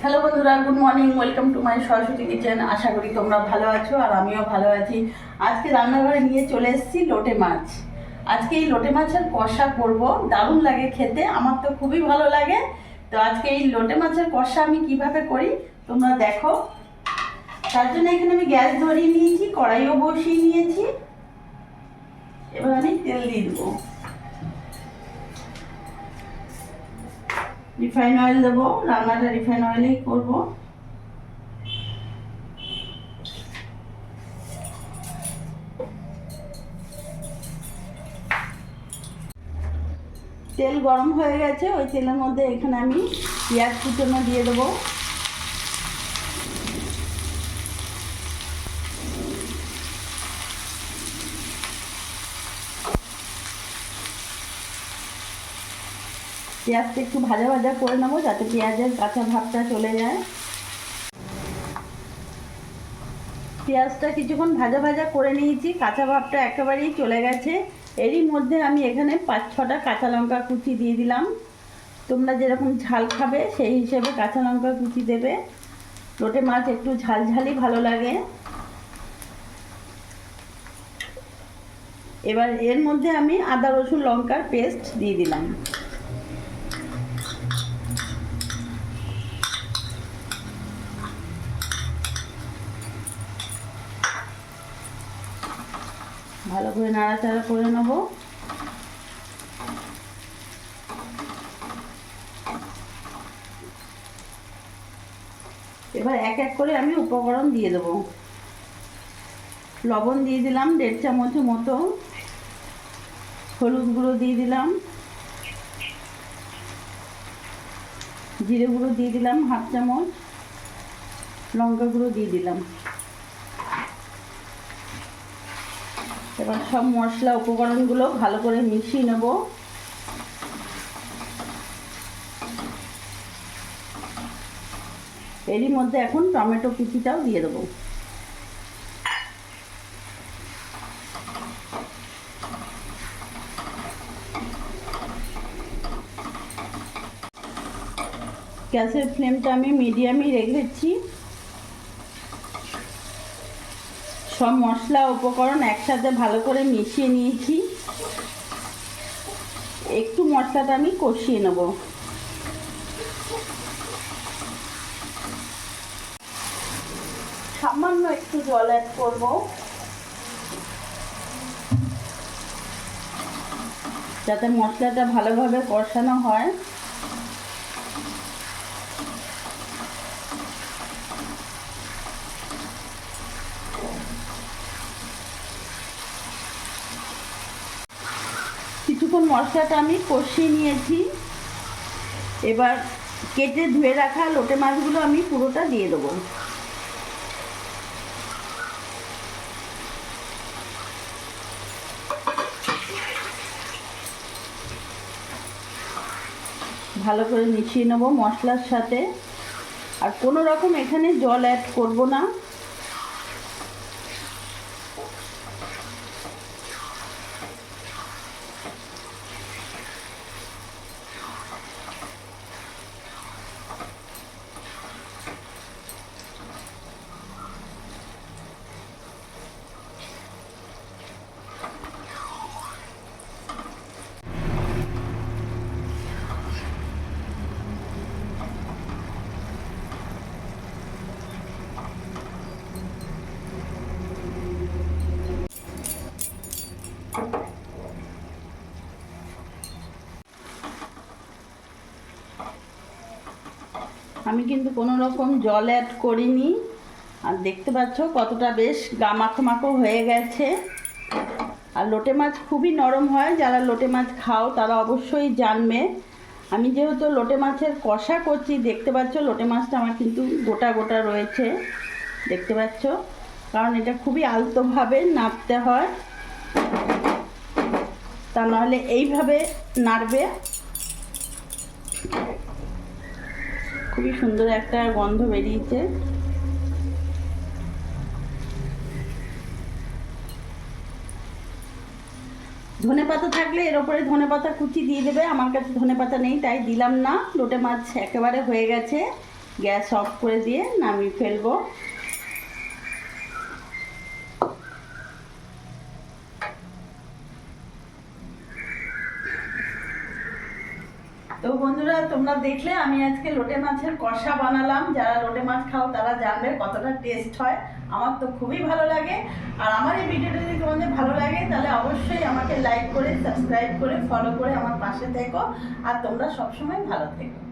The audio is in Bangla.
হ্যালো বন্ধুরা, good morning. Welcome to my Saraswati kitchen. আশা করি তোমরা ভালো আছো আর আমিও ভালো আছি। আজকে রান্নাঘরে নিয়ে চলে এসেছি লোটে মাছ। আজকে এই লোটে মাছের কষা করব। দারুণ লাগে খেতে, আমার তো খুবই ভালো লাগে। তো আজকে এই লোটে মাছের কষা আমি কিভাবে করি তোমরা দেখো। তার জন্য এখানে আমি গ্যাস ধরিয়ে নিয়েছি, কড়াইও বসিয়ে নিয়েছি। এবার আমি তেল দিয়ে দেবো, রিফাইন অয়েল দেবো। রান্নাটা রিফাইন অয়েলেই করবো। তেল গরম হয়ে গেছে, ওই তেলের মধ্যে এখানে আমি পেঁয়াজ কুচনো দিয়ে দেবো। পেঁয়াজটা একটু ভাজা ভাজা করে নেবো যাতে পেঁয়াজের কাঁচা ভাবটা চলে যায়। পেঁয়াজটা কিছুক্ষণ ভাজা ভাজা করে নিয়েছি, কাঁচা ভাবটা একেবারেই চলে গেছে। এরই মধ্যে আমি এখানে 5-6টা কাঁচা লঙ্কা কুচি দিয়ে দিলাম। তোমরা যেরকম ঝাল খাবে সেই হিসেবে কাঁচা লঙ্কা কুচি দেবে। লোটে মাছ একটু ঝালঝালি ভালো লাগে। এবার এর মধ্যে আমি আদা রসুন লঙ্কার পেস্ট দিয়ে দিলাম। ভালো করে নাড়াচাড়া করে নেব। এবার এক এক করে আমি উপকরণ দিয়ে দেবো। লবণ দিয়ে দিলাম 1.5 চামচের মতো, হলুদ গুঁড়ো দিয়ে দিলাম, জিরে গুঁড়ো দিয়ে দিলাম 1/2 চামচ, লঙ্কা গুঁড়ো দিয়ে দিলাম। এবার সব মশলা উপকরণগুলো ভালো করে মিশিয়ে নেব। এরই মধ্যে এখন টমেটো কুচিটাও দিয়ে দেবো। গ্যাসের ফ্লেমটা আমি মিডিয়ামই রেখেছি। সব মশলা উপকরণ একসাথে ভালো করে মিশিয়ে নিয়েছি। একটু মশলাটা আমি কষিয়ে নেব। সামান্য একটু জল অ্যাড করব, যাতে মশলাটা ভালোভাবে কষানো হয়। কিছুক্ষণ মশলাটা আমি কষিয়ে নিয়েছি। এবার কেটে ধুয়ে রাখা লোটে মাছগুলো আমি পুরোটা দিয়ে দেবো। ভালো করে মিশিয়ে নেব মশলার সাথে। আর কোনো রকম এখানে জল অ্যাড করব না। আমি কিন্তু কোনো রকম জল অ্যাড করিনি। আর দেখতে পাচ্ছ কতটা বেশ গা মাখো মাখো হয়ে গেছে। আর লোটে মাছ খুবই নরম হয়, যারা লোটে মাছ খাও তারা অবশ্যই জানবে। আমি যেহেতু লোটে মাছের কষা করছি, দেখতে পাচ্ছ লোটে মাছটা আমার কিন্তু গোটা গোটা রয়েছে, দেখতে পাচ্ছ। কারণ এটা খুবই আলতোভাবে নাড়তে হয়, তা নাহলে এইভাবে নাড়বে। খুবই সুন্দর একটা গন্ধ বেরিয়েছে। ধনেপাতা থাকলে এর ওপরে ধনেপাতা কুচি দিয়ে দেবে। আমার কাছে ধনেপাতা নেই তাই দিলাম না। লোটে মাছ একেবারে হয়ে গেছে, গ্যাস অফ করে দিয়ে নামিয়ে ফেলবো। তো বন্ধুরা, তোমরা দেখলে আমি আজকে লোটে মাছের কষা বানালাম। যারা লোটে মাছ খাও তারা জানবে কতটা টেস্ট হয়। আমার তো খুবই ভালো লাগে। আর আমার এই ভিডিওটা যদি তোমাদের ভালো লাগে তাহলে অবশ্যই আমাকে লাইক করে, সাবস্ক্রাইব করে, ফলো করে আমার পাশে থেকো। আর তোমরা সবসময় ভালো থেকো।